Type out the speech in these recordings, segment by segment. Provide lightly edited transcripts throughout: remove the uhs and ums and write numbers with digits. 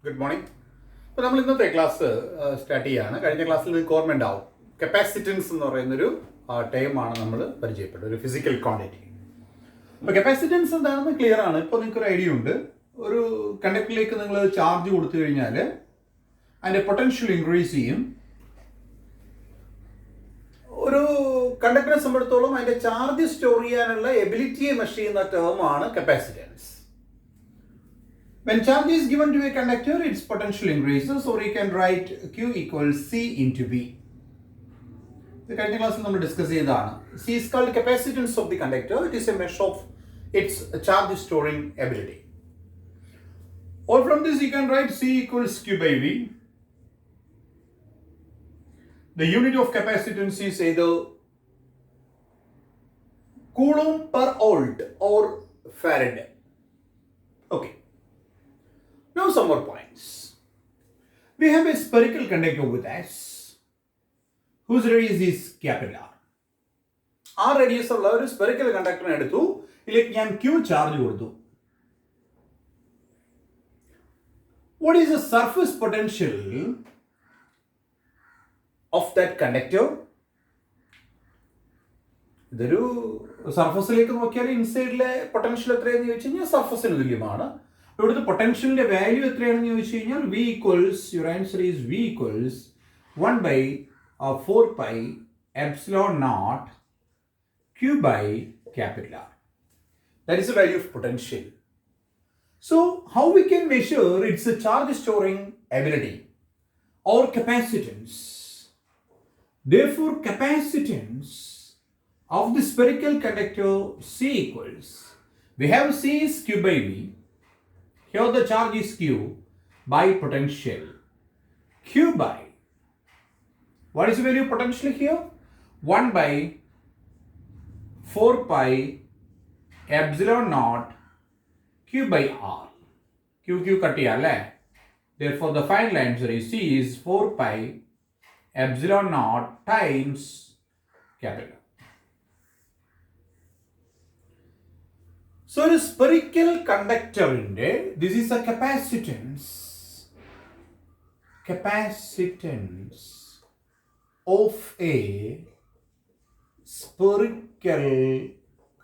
Good morning. അപ്പോൾ നമ്മൾ ഇന്നത്തെ ക്ലാസ് സ്റ്റാർട്ട് ചെയ്യുകയാണ്. കഴിഞ്ഞ ക്ലാസ്സിൽ നിങ്ങൾക്ക് ഓർമ്മയുണ്ടാവും, കപ്പാസിറ്റൻസ് എന്ന് പറയുന്നൊരു ടൈമാണ് നമ്മൾ പരിചയപ്പെട്ടത്, ഒരു ഫിസിക്കൽ ക്വാണ്ടിറ്റി. അപ്പോൾ കപ്പാസിറ്റൻസ് എന്താണെന്ന് ക്ലിയർ ആണ്. ഇപ്പോൾ നിങ്ങൾക്കൊരു ഐഡിയ ഉണ്ട്. ഒരു കണ്ടക്ടറിലേക്ക് നിങ്ങൾ ചാർജ് കൊടുത്തു കഴിഞ്ഞാൽ അതിൻ്റെ പൊട്ടൻഷ്യൽ ഇൻക്രീസ് ചെയ്യും. ഒരു കണ്ടക്ടറിനെ സംബന്ധിച്ചിടത്തോളം അതിൻ്റെ ചാർജ് സ്റ്റോർ ചെയ്യാനുള്ള എബിലിറ്റിയെ മെഷർ ചെയ്യുന്ന ടേമാണ് capacitance. When charge is given to a conductor, its potential increases, or you can write Q equals C into V. The കഴിഞ്ഞ ക്ലാസ്സിൽ നമ്മൾ ഡിസ്കസ് ചെയ്തതാണ്. C is called capacitance of the conductor. It is a measure of its charge storing ability. Or from this you can write C equals Q by V. The unit of capacitance is either coulomb per volt or farad. Okay. Now some more points. We have a spherical conductor with us whose radius is capital R. ആ radius ഉള്ള ഒരു spherical കണ്ടക്ടറിനെ എടുത്തു, ഇതിലേക്ക് ഞാൻ Q charge കൊടുത്തു. What is the surface potential of that conductor? ഇതൊരു സർഫസിലേക്ക് നോക്കിയാൽ ഇൻസൈഡിലെ potential എത്രയാണെന്ന് ചോദിച്ചു കഴിഞ്ഞാൽ സർഫസിന് തുല്യമാണ്. ഇവിടുത്തെ പൊട്ടൻഷ്യലിന്റെ വാല്യൂ എത്രയാണെന്ന് ചോദിച്ചു കഴിഞ്ഞാൽ V equals, your answer is V equals 1 by 4 pi epsilon naught Q by capital R. That is the value of potential. So how we can measure its charge storing ability or capacitance? Therefore capacitance of the spherical conductor C equals, we have C is Q by V. Here the charge is Q by potential. Q by, what is the value of potential here? 1 by 4 pi epsilon naught Q by R. Q cut here. Therefore the final answer is C is 4 pi epsilon naught times capital. So a spherical conductor in there, this is a capacitance of a spherical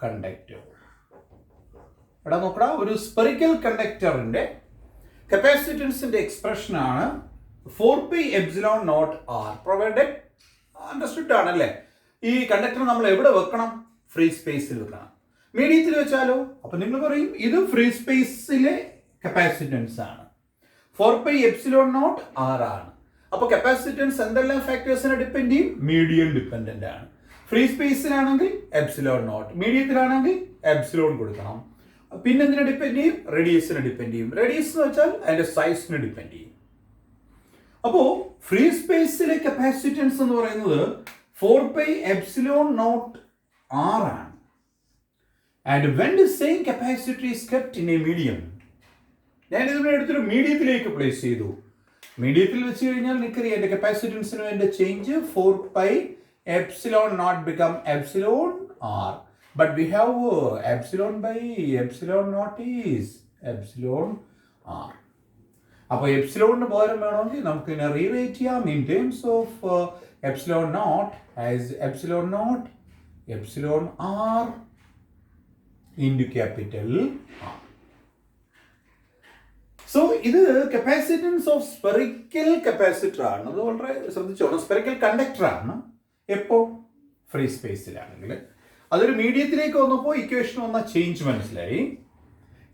conductor. എടാ നോക്കടാ, ഒരു spherical കണ്ടക്ടറിന്റെ കപ്പാസിറ്റൻസിന്റെ expression ആണ് 4 pi epsilon naught R. Provided, understood ആണല്ലേ? ഈ conductor നമ്മൾ എവിടെ വെക്കണം? ഫ്രീ സ്പേസിൽ വെക്കണം. മീഡിയത്തിൽ വെച്ചാലോ? അപ്പൊ നിങ്ങൾ പറയും ഇത് ഫ്രീ സ്പേസിലെ കപ്പാസിറ്റൻസ് ആണ്. 4 pi epsilon naught R ആണ്. അപ്പൊ കപ്പാസിറ്റൻസ് എന്തെല്ലാം ഫാക്ടേഴ്സിനെ ഡിപ്പെൻഡ് ചെയ്യും? മീഡിയം ഡിപ്പെൻഡന്റ് ആണ്. ഫ്രീ സ്പേസിലാണെങ്കിൽ എപ്സിലോൺ നോട്ട്, മീഡിയത്തിലാണെങ്കിൽ എപ്സിലോൺ കൊടുക്കണം. പിന്നെന്തിനെ ഡിപ്പെൻഡ് ചെയ്യും? റേഡിയസിനെ ഡിപ്പെൻഡ് ചെയ്യും. റേഡിയസ് എന്ന് വെച്ചാൽ അതിന്റെ സൈസിനെ ഡിപ്പെൻഡ് ചെയ്യും. അപ്പോ ഫ്രീ സ്പേസിലെ കപ്പാസിറ്റൻസ് എന്ന് പറയുന്നത് 4 pi epsilon naught R ആണ്. And when the same capacitor is kept in a medium, ഞാൻ ഇതിനെ എടുത്തൊരു മീഡിയത്തിലേക്ക് പ്ലേസ് ചെയ്തു. മീഡിയത്തിൽ വെച്ച് കഴിഞ്ഞാൽ നിൽക്കറിയാം എൻ്റെ കപ്പാസിറ്റൻസിന് വേണ്ട change 4 pi epsilon naught become epsilon R. But we have epsilon by epsilon naught is epsilon R. അപ്പോൾ എപ്സിലോണിന് പകരം വേണമെങ്കിൽ നമുക്ക് ഇതിനെ റീറേറ്റ് ചെയ്യാം in terms of epsilon naught as epsilon naught epsilon R into capital R. So ഇത് capacitance of spherical capacitor ആണ്. അത് വളരെ ശ്രദ്ധിച്ചോണം. സ്പെറിക്കൽ കണ്ടക്ടർ ആണ്. എപ്പോ? ഫ്രീ സ്പേസിലാണെങ്കിൽ. അതൊരു മീഡിയത്തിലേക്ക് വന്നപ്പോൾ ഇക്വേഷൻ വന്ന ചേഞ്ച് മനസ്സിലായി.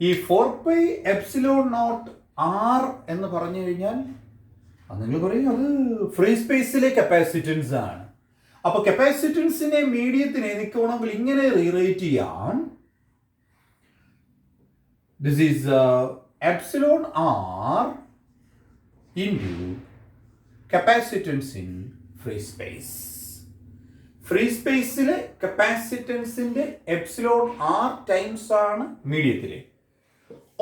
ഈ 4 pi epsilon naught R എന്ന് പറഞ്ഞു കഴിഞ്ഞാൽ അത് നിങ്ങൾ പറയും അത് ഫ്രീ സ്പേസിലെ കപ്പാസിറ്റൻസ് ആണ്. അപ്പൊ കപ്പാസിറ്റൻസിനെ മീഡിയത്തിനെ നിൽക്കണമെങ്കിൽ ഇങ്ങനെ റീറേറ്റ് ചെയ്യാം. This is epsilon R into capacitance in free space. Free സ്പേസിലെ കപ്പാസിറ്റൻസിന്റെ എപ്സിലോൺ R ടൈംസ് ആണ് മീഡിയത്തിലെ.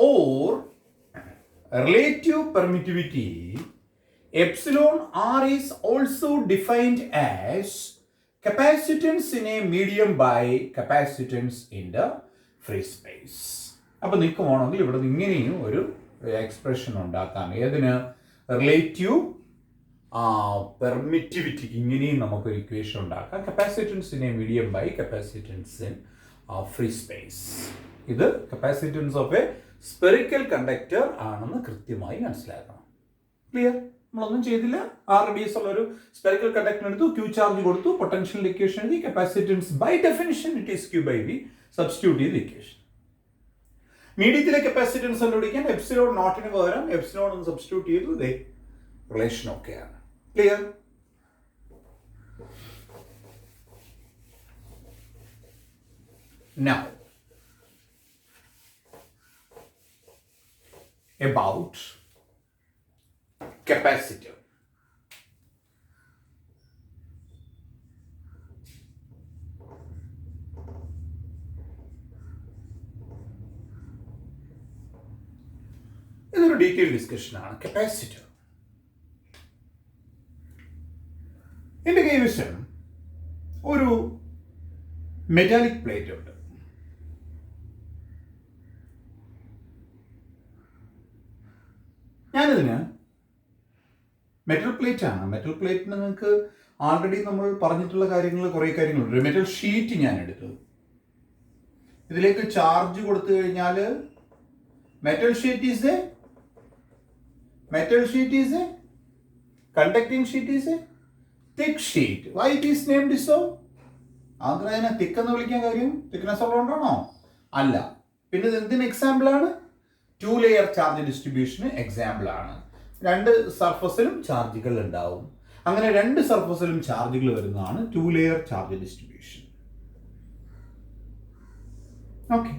Or relative permittivity epsilon R is also defined as capacitance in a medium by capacitance in the free space. അപ്പോൾ നിങ്ങൾക്ക് വേണമെങ്കിൽ ഇവിടെ ഇങ്ങനെയും ഒരു എക്സ്പ്രഷൻ ഉണ്ടാക്കാം. ഏതിന്? റിലേറ്റീവ് പെർമിറ്റിവിറ്റിക്ക് ഇങ്ങനെയും നമുക്കൊരു ഇക്വേഷൻ ഉണ്ടാക്കാം. Capacitance in a medium by capacitance in free space. ഇത് capacitance of a spherical conductor ആണെന്ന് കൃത്യമായി മനസ്സിലാക്കണം. ക്ലിയർ? നമ്മളൊന്നും ചെയ്തില്ല. R radius ഉള്ള ഒരു സ്പെറിക്കൽ കണ്ടക്ടർ എടുത്തു, Q ചാർജ് കൊടുത്തു, പൊട്ടൻഷ്യൽ ഇക്വേഷൻ എഴുതി, capacitance by definition it is Q by V, substitute ചെയ്ത് ഇക്വേഷൻ. മീഡിയത്തിലെ കപ്പാസിറ്റൻസ് കണ്ടുപിടിക്കാൻ എപ്സിലോൺ നോട്ടിന് പകരം എപ്സിലോൺ ഒന്ന് സബ്സ്റ്റിറ്റ്യൂട്ട് ചെയ്തു, ഇതേ റിലേഷൻ ഒക്കെയാണ്. ക്ലിയർ? Now about capacitor. ഇതൊരു ഡീറ്റെയിൽ ഡിസ്കഷനാണ്. കപ്പാസിറ്റർ എൻ്റെ കൈവശം ഒരു മെറ്റാലിക് പ്ലേറ്റ് ഉണ്ട്. ഞാനിതിന് മെറ്റൽ പ്ലേറ്റ് ആണ്. മെറ്റൽ പ്ലേറ്റിന് നിങ്ങൾക്ക് ആൾറെഡി നമ്മൾ പറഞ്ഞിട്ടുള്ള കാര്യങ്ങൾ, കുറേ കാര്യങ്ങളുണ്ട്. ഒരു മെറ്റൽ ഷീറ്റ് ഞാൻ എടുത്തു. ഇതിലേക്ക് ചാർജ് കൊടുത്തു കഴിഞ്ഞാൽ metal sheet is A conducting sheet is a thick sheet. Why it is named so? അതിനെ തിക്ക് എന്ന് വിളിക്കാൻ കാര്യം തിക്നെസ് ഉള്ളതുകൊണ്ടാണോ? അല്ല. പിന്നെ ഇത് എന്തിന് എക്സാമ്പിൾ ആണ്? 2 ലെയർ ചാർജ് ഡിസ്ട്രിബ്യൂഷന് എക്സാമ്പിൾ ആണ്. 2 സർഫസിലും ചാർജുകൾ ഉണ്ടാവും. അങ്ങനെ 2 സർഫസിലും ചാർജുകൾ വരുന്നതാണ് 2 ലെയർ ചാർജ് ഡിസ്ട്രിബ്യൂഷൻ. ഓക്കെ,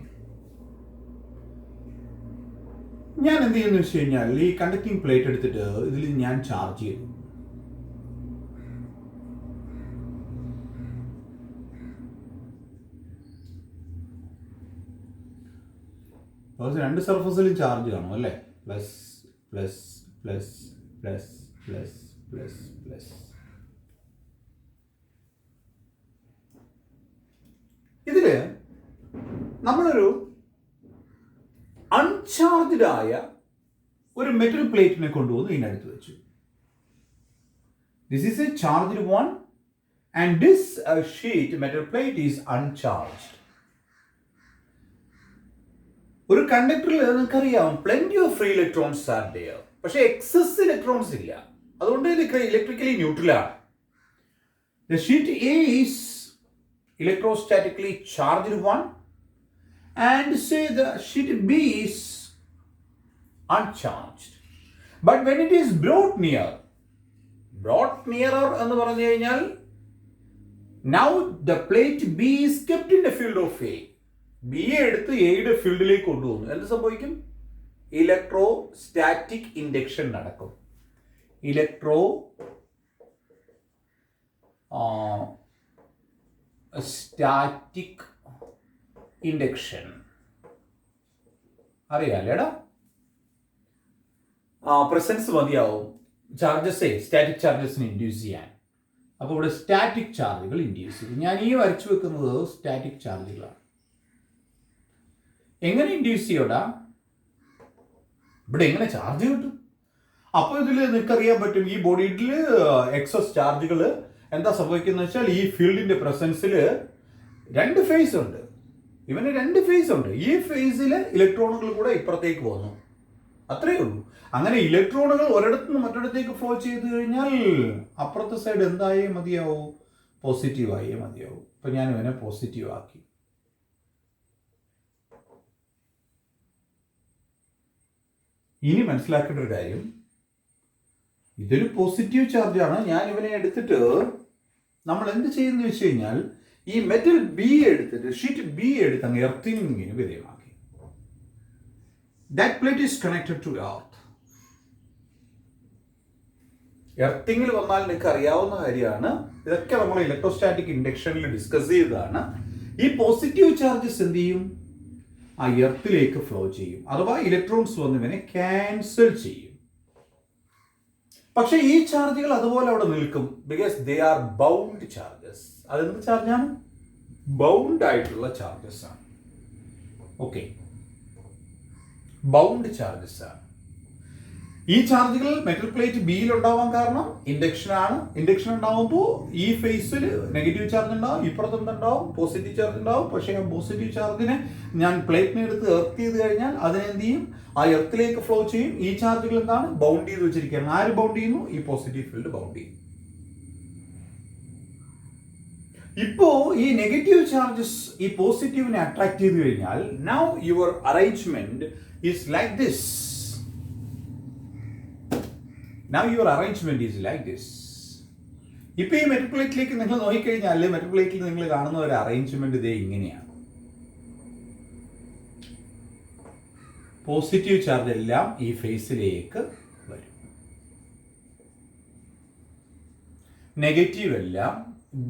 ഞാൻ എന്ത് ചെയ്യുന്നു വെച്ച് കഴിഞ്ഞാൽ ഈ കണ്ടക്ടിങ് പ്ലേറ്റ് എടുത്തിട്ട് ഇതിൽ ഞാൻ ചാർജ് ചെയ്തു. രണ്ട് സർഫസിലും ചാർജ് കാണും അല്ലേ? Plus plus plus plus plus plus plus. ഇതില് നമ്മളൊരു അൺചാർജ്ഡ് ആയ ഒരു മെറ്റൽ പ്ലേറ്റിനെ കൊണ്ടുവന്ന് ഇതിനടുത്ത് വെച്ചു. This is a charged one and this sheet metal plate is uncharged. ഒരു കണ്ടക്ടറിൽ നിങ്ങൾക്കറിയാം plenty of free electrons are there, പക്ഷേ എക്സസ് ഇലക്ട്രോൺസ് ഇല്ല. അതുകൊണ്ട് ഇത് ഇലക്ട്രിക്കലി ന്യൂട്രലാണ്. The sheet A is electrostatically charged one and say the sheet B is uncharged. But when it is brought nearer എന്ന് പറഞ്ഞു കഴിഞ്ഞാൽ now the plate B is kept in the field of A. B എടുത്ത് എയുടെ ഫീൽഡിലേക്ക് കൊണ്ടുപോകുന്നു. എന്ത് സംഭവിക്കും? Electrostatic induction നടക്കും. സ്റ്റാറ്റിക് ഇൻഡക്ഷൻ അറിയാലേടാ? പ്രസൻസ് മതിയാവും ചാർജസ്, സ്റ്റാറ്റിക് ചാർജസിന് ഇൻഡ്യൂസ് ചെയ്യാൻ. അപ്പോൾ ഇവിടെ സ്റ്റാറ്റിക് ചാർജുകൾ ഇൻഡ്യൂസ് ചെയ്യും. ഞാൻ ഈ വരച്ചു വെക്കുന്നത് സ്റ്റാറ്റിക് ചാർജുകളാണ്. എങ്ങനെ ഇൻഡ്യൂസ് ചെയ്യോടാ? ഇവിടെ എങ്ങനെ ചാർജ് കിട്ടും? അപ്പോൾ ഇതിൽ നിങ്ങൾക്കറിയാൻ പറ്റും ഈ ബോഡിയിൽ എക്സസ് ചാർജുകൾ എന്താ സംഭവിക്കുന്നത് വെച്ചാൽ ഈ ഫീൽഡിന്റെ പ്രസൻസിൽ 2 ഫേസ് ഉണ്ട്. ഇവന് 2 ഫേസ് ഉണ്ട്. ഈ ഫേസിൽ ഇലക്ട്രോണുകൾ കൂടെ ഇപ്പുറത്തേക്ക് പോകുന്നു, അത്രയേ ഉള്ളൂ. അങ്ങനെ ഇലക്ട്രോണുകൾ ഒരിടത്തു നിന്ന് മറ്റൊരിടത്തേക്ക് ഫ്ലോ ചെയ്ത് കഴിഞ്ഞാൽ അപ്പുറത്തെ സൈഡ് എന്തായേ മതിയാവും? പോസിറ്റീവ് ആയേ മതിയാവും. ഇപ്പം ഞാൻ ഇവനെ പോസിറ്റീവ് ആക്കി. ഇനി മനസ്സിലാക്കേണ്ട ഒരു കാര്യം, ഇതൊരു പോസിറ്റീവ് ചാർജാണ്. ഞാൻ ഇവനെ എടുത്തിട്ട് നമ്മൾ എന്ത് ചെയ്യുന്നു വെച്ച് കഴിഞ്ഞാൽ ഈ മെറ്റൽ ബി എടുത്തിട്ട് ഷീറ്റ് ബി എടുത്ത് അങ്ങ് എർത്തിങ്ങിന് വിധേയമാക്കി. That plate is connected to earth. എർത്തിങ്ങിൽ വന്നാൽ നിങ്ങൾക്ക് അറിയാവുന്ന കാര്യമാണ്. ഇതൊക്കെ നമ്മൾ ഇലക്ട്രോസ്റ്റാറ്റിക് ഇൻഡക്ഷനിൽ ഡിസ്കസ് ചെയ്തതാണ്. ഈ പോസിറ്റീവ് ചാർജസ് എന്ത് ചെയ്യും? ആ എർത്തിലേക്ക് ഫ്ലോ ചെയ്യും, അഥവാ ഇലക്ട്രോൺസ് വന്ന് ഇവനെ ക്യാൻസൽ ചെയ്യും. പക്ഷെ ഈ ചാർജുകൾ അതുപോലെ അവിടെ നിൽക്കും. Because they are bound charges. അതെന്ത് ചാർജാണ്? ബൗണ്ട് ആയിട്ടുള്ള ചാർജസ് ആണ്. ഓക്കെ, ബൗണ്ട് ചാർജസ് ആണ്. ഈ ചാർജുകൾ മെറ്റൽ പ്ലേറ്റ് ബിയിൽ ഉണ്ടാവാൻ കാരണം ഇൻഡക്ഷൻ ആണ്. ഇൻഡക്ഷൻ ഉണ്ടാവുമ്പോൾ ഈ ഫേസിൽ നെഗറ്റീവ് ചാർജ് ഉണ്ടാവും, ഇപ്പുറത്തുണ്ടാവും പോസിറ്റീവ് ചാർജ് ഉണ്ടാവും. പക്ഷേ ആ പോസിറ്റീവ് ചാർജിനെ ഞാൻ പ്ലേറ്റിനെ എടുത്ത് എർത്ത് ചെയ്ത് കഴിഞ്ഞാൽ അതിനെന്ത് ചെയ്യും? ആ എർത്തിലേക്ക് ഫ്ലോ ചെയ്യും. ഈ ചാർജുകൾ എന്താണ്? ബൗണ്ട് ചെയ്ത് വെച്ചിരിക്കുകയാണ്. ആര് ബൗണ്ട് ചെയ്യുന്നു? ഈ പോസിറ്റീവ് ഫീൽഡ് ബൗണ്ട് ചെയ്യും. ഇപ്പോ ഈ നെഗറ്റീവ് ചാർജസ് ഈ പോസിറ്റീവിനെ അട്രാക്ട് ചെയ്ത് കഴിഞ്ഞാൽ now your arrangement is like this. Now your arrangement is like this. ഇപ്പോൾ ഈ മെറ്റൽ പ്ലേറ്റിലേക്ക് നിങ്ങൾ നോക്കിക്കഴിഞ്ഞാൽ മെറ്റൽ പ്ലേറ്റിൽ നിങ്ങൾ കാണുന്ന ഒരു അറേഞ്ച്മെന്റ് ഇതേ ഇങ്ങനെയാണ്. പോസിറ്റീവ് ചാർജ് എല്ലാം ഈ ഫേസിലേക്ക് വരും, നെഗറ്റീവ് എല്ലാം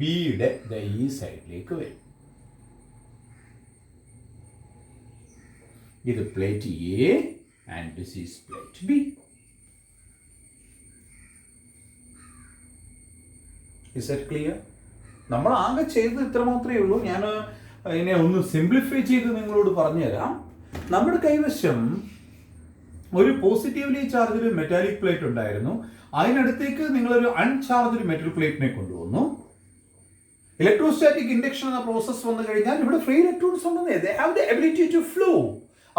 ബിയുടെ ഈ സൈഡിലേക്ക് വരും. ഇത് plate A and this is plate B. Is that clear? നമ്മൾ ആകെ ചെയ്തത് ഇത്ര മാത്രമേ ഉള്ളൂ. ഞാൻ ഇതിനെ ഒന്ന് സിംപ്ലിഫൈ ചെയ്ത് നിങ്ങളോട് പറഞ്ഞു തരാം. നമ്മുടെ കൈവശം ഒരു പോസിറ്റീവ്ലി ചാർജ്ഡ് മെറ്റാലിക് പ്ലേറ്റ് ഉണ്ടായിരുന്നു. അതിനടുത്തേക്ക് നിങ്ങളൊരു അൺചാർജ്ഡ് മെറ്റൽ പ്ലേറ്റിനെ കൊണ്ടുവന്നു. ഇലക്ട്രോസ്റ്റാറ്റിക് ഇൻഡക്ഷൻ എന്ന പ്രോസസ് വന്നു കഴിഞ്ഞാൽ ഇവിടെ ഫ്രീ ഇലക്ട്രോൺസ് ഉണ്ടെന്നേ. They have the ability to flow.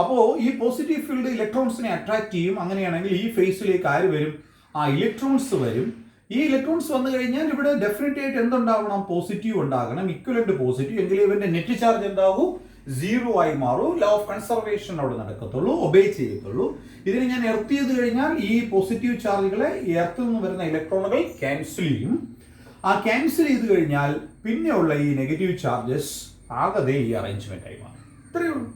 അപ്പോൾ ഈ പോസിറ്റീവ് ഫീൽഡ് ഇലക്ട്രോൺസിനെ അട്രാക്ട് ചെയ്യും. അങ്ങനെയാണെങ്കിൽ ഈ ഫേസിലേക്ക് ആര് വരും? ആ ഇലക്ട്രോൺസ് വരും. ഈ ഇലക്ട്രോൺസ് വന്നു കഴിഞ്ഞാൽ ഇവിടെ ഡെഫിനറ്റ് ആയിട്ട് എന്തുണ്ടാവണം? പോസിറ്റീവ് ഉണ്ടാകണം, ഇക്വലന്റ് പോസിറ്റീവ്. എങ്കിലും ഇവന്റെ നെറ്റ് ചാർജ് എന്താകും? 0 ആയി മാറും. ലോ ഓഫ് കൺസർവേഷൻ അവിടെ നടക്കത്തുള്ളൂ, ഒബേ ചെയ്യത്തുള്ളൂ. ഇതിനെ ഞാൻ എർത്ത് ചെയ്ത് കഴിഞ്ഞാൽ ഈ പോസിറ്റീവ് ചാർജുകളെ എർത്തിൽ നിന്ന് വരുന്ന ഇലക്ട്രോണുകൾ ക്യാൻസൽ ചെയ്യും. ആ ക്യാൻസൽ ചെയ്ത് കഴിഞ്ഞാൽ പിന്നെയുള്ള ഈ നെഗറ്റീവ് ചാർജസ് ആകെ ഈ അറേഞ്ച്മെന്റ് ആയി മാറും. ഇത്രയേ ഉള്ളൂ.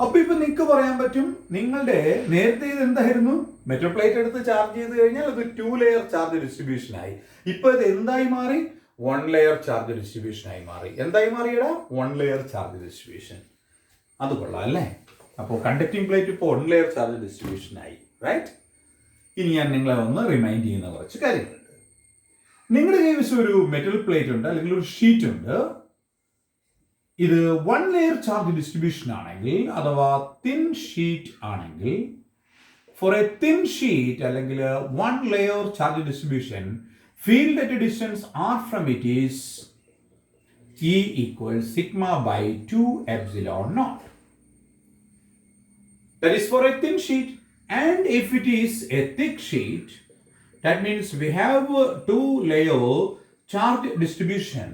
അപ്പൊ ഇപ്പൊ നിങ്ങൾക്ക് പറയാൻ പറ്റും, നിങ്ങളുടെ നേരത്തെ ഇത് എന്തായിരുന്നു? മെറ്റൽ പ്ലേറ്റ് എടുത്ത് ചാർജ് ചെയ്ത് കഴിഞ്ഞാൽ അത് 2 ലെയർ ചാർജ് ഡിസ്ട്രിബ്യൂഷൻ ആയി. ഇപ്പൊ ഇത് എന്തായി മാറി? 1 ലെയർ ചാർജ് ഡിസ്ട്രിബ്യൂഷൻ ആയി മാറി. എന്തായി മാറിയടാ? 1 ലെയർ ചാർജ് ഡിസ്ട്രിബ്യൂഷൻ. അത് കൊള്ളാം അല്ലേ? അപ്പോൾ കണ്ടക്ടിങ് പ്ലേറ്റ് ഇപ്പോൾ 1 ലെയർ ചാർജ് ഡിസ്ട്രിബ്യൂഷൻ ആയി, റൈറ്റ്? ഇനി ഞാൻ നിങ്ങളെ ഒന്ന് റിമൈൻഡ് ചെയ്യുന്ന കുറച്ച് കാര്യങ്ങളുണ്ട്. നിങ്ങളുടെ കൈവശം ഒരു മെറ്റൽ പ്ലേറ്റ് ഉണ്ട്, അല്ലെങ്കിൽ ഒരു ഷീറ്റ് ഉണ്ട്. ഇത് 1 ലെയർ ചാർജ് ഡിസ്ട്രിബ്യൂഷൻ ആണെങ്കിൽ അഥവാ തിൻ ഷീറ്റ് ആണെങ്കിൽ, ഫോർ എ തിൻ ഷീറ്റ് അല്ലെങ്കിൽ 1 layer charge distribution, field at a distance r from it is E equals sigma by 2 epsilon naught. That is for a thin sheet. And if it is a thick sheet, that means we have 2 layer charge distribution.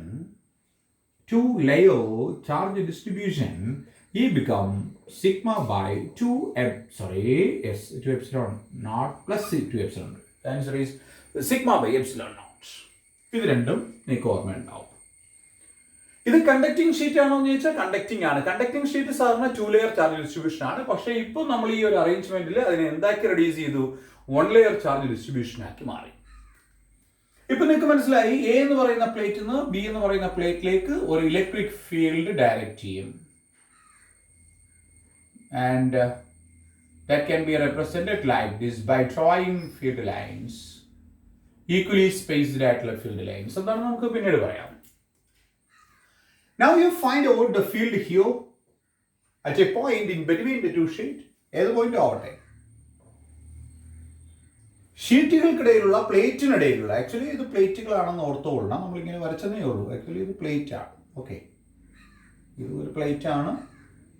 2 layer charge distribution. E become sigma by 2 epsilon naught plus 2 epsilon. The answer is sigma by epsilon naught. ഇത് രണ്ടും നിങ്ങൾക്ക് ഓർമ്മ ഉണ്ടാവും. ഇത് conducting sheet ആണോ എന്ന് ചോദിച്ചാൽ conducting ആണ്. കണ്ടക്ടിങ് ഷീറ്റ് സാധാരണ 2 ലെയർ ചാർജ് ഡിസ്ട്രിബ്യൂഷൻ ആണ്. പക്ഷേ ഇപ്പോൾ നമ്മൾ ഈ ഒരു അറേഞ്ച്മെന്റിൽ അതിനെ എന്താക്കി റെഡ്യൂസ് ചെയ്തു? 1 ലെയർ ചാർജ് ഡിസ്ട്രിബ്യൂഷൻ ആക്കി മാറി. ഇപ്പൊ നിങ്ങൾക്ക് മനസ്സിലായി, എ എന്ന് പറയുന്ന പ്ലേറ്റിൽ നിന്ന് ബി എന്ന് പറയുന്ന പ്ലേറ്റിലേക്ക് ഒരു ഇലക്ട്രിക് ഫീൽഡ് ഡയറക്റ്റ് ചെയ്യും. And that can be represented like this by drawing field lines, equally spaced ആയിട്ടുള്ള field lines. അതാണ് നമുക്ക് പിന്നീട് പറയാം. Now you find out the field here at a point in between the two sheets. ഏത് point ആവട്ടെ, ഷീറ്റുകൾക്കിടയിലുള്ള പ്ലേറ്റിനിടയിലുള്ള, actually ഇത് പ്ലേറ്റുകളാണെന്ന് ഓർത്തുകൊള്ളണം. നമ്മളിങ്ങനെ വരച്ചതേ ഉള്ളൂ. ആക്ച്വലി ഇത് പ്ലേറ്റ് ആണ്. ഓക്കെ, ഇത് ഒരു പ്ലേറ്റ് ആണ്,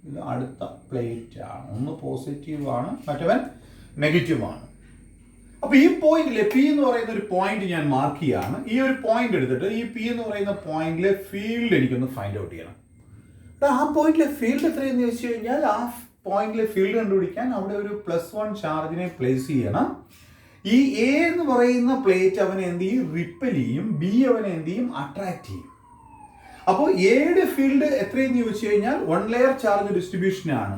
ഇത് അടുത്ത പ്ലേറ്റ് ആണ്. ഒന്ന് പോസിറ്റീവ് ആണ്, മറ്റവൻ നെഗറ്റീവ് ആണ്. അപ്പൊ ഈ പോയിന്റിലെ പി എന്ന് പറയുന്ന ഒരു പോയിന്റ് ഞാൻ മാർക്ക് ചെയ്യാണ്. ഈ ഒരു പോയിന്റ് എടുത്തിട്ട് ഈ പി എന്ന് പറയുന്ന പോയിന്റിലെ ഫീൽഡ് എനിക്കൊന്ന് ഫൈൻഡ് ഔട്ട് ചെയ്യണം. ആ പോയിന്റിലെ ഫീൽഡ് എത്രയെന്ന് ചോദിച്ചു കഴിഞ്ഞാൽ, ആ പോയിന്റിലെ ഫീൽഡ് കണ്ടുപിടിക്കാൻ അവിടെ ഒരു +1 ചാർജിനെ പ്ലേസ് ചെയ്യണം. ഈ എ എന്ന് പറയുന്ന പ്ലേറ്റ് അവനെ എന്ത് ചെയ്യും? റിപ്പൽ ചെയ്യും. ബി അവനെ എന്ത് ചെയ്യും? അട്രാക്ട് ചെയ്യും. അപ്പോൾ എയുടെ ഫീൽഡ് എത്രയെന്ന് ചോദിച്ചു കഴിഞ്ഞാൽ 1 ലെയർ ചാർജ് ഡിസ്ട്രിബ്യൂഷൻ ആണ്.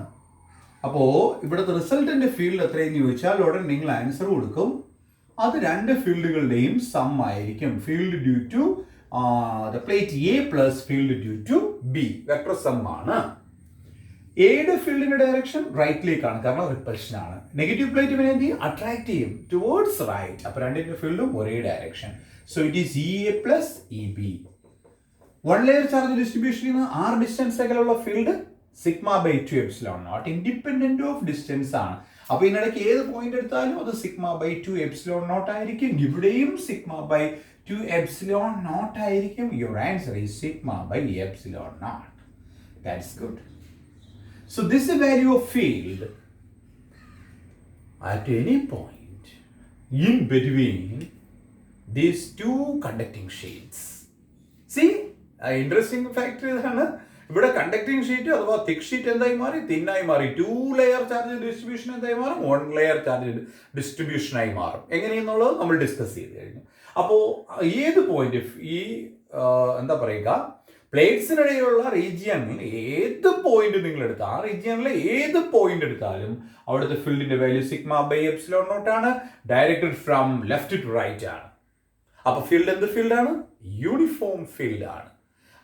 അപ്പോൾ ഇവിടുത്തെ റിസൾട്ടന്റ് ഫീൽഡ് എത്രയെന്ന് ചോദിച്ചാൽ ഉടൻ നിങ്ങൾ ആൻസർ കൊടുക്കും. അത് രണ്ട് ഫീൽഡുകളുടെയും സം ആയിരിക്കും. Field due to the plate A plus field due to B, vector sum ആണ്. എയുടെ ഫീൽഡിന്റെ ഡയറക്ഷൻ റൈറ്റിലേക്കാണ്, കാരണം റിപ്പൽഷൻ ആണ്. നെഗറ്റീവ് പ്ലേറ്റ് ഇവനെ എന്ത് ചെയ്യും? അട്രാക്ട് ചെയ്യും ടുവേർഡ്സ് റൈറ്റ്. അപ്പോൾ രണ്ടിന്റെ ഫീൽഡും ഒരേ direction. So it is EA plus EB. 1 layer charge ഡിസ്ട്രിബ്യൂഷനിൽ നിന്ന് r ഡിസ്റ്റൻസ് അകലെയുള്ള field sigma by 2 epsilon naught, independent of distance ആണ്. അപ്പോൾ ഇതിനിടയ്ക്ക് ഏത് പോയിന്റ് എടുത്താലും അത് സിഗ്മ ബൈ 2 എപ്സിലോൺ നോട്ട് ആയിരിക്കും. ഇവിടെയും സിഗ്മ ബൈ 2 എപ്സിലോൺ നോട്ട് ആയിരിക്കും. Your answer is sigma by epsilon naught. That's good. So this is the value of field at any point in between these two conducting sheets. See, interesting fact ഇതാണ്. ഇവിടെ conducting sheet അഥവാ thick sheet എന്തായി മാറി, തിന്നായി മാറി. 2 layer charge distribution എന്തായി മാറും, 1 layer charge ഡിസ്ട്രിബ്യൂഷനായി മാറും. എങ്ങനെയെന്നുള്ളത് നമ്മൾ ഡിസ്കസ് ചെയ്ത് കഴിഞ്ഞു. അപ്പോൾ ഏത് പോയിന്റ് ഈ എന്താ പറയുക, പ്ലേറ്റ്സിനിടയിലുള്ള റീജിയനിൽ ഏത് പോയിന്റ് നിങ്ങൾ എടുത്താൽ, ആ റീജിയനിലെ ഏത് പോയിന്റ് എടുത്താലും അവിടുത്തെ ഫീൽഡിന്റെ value sigma by epsilon naught ആണ്. Directed from left to right ആണ്. അപ്പൊ ഫീൽഡ് എന്ത് ഫീൽഡാണ്? യൂണിഫോം ഫീൽഡ് ആണ്.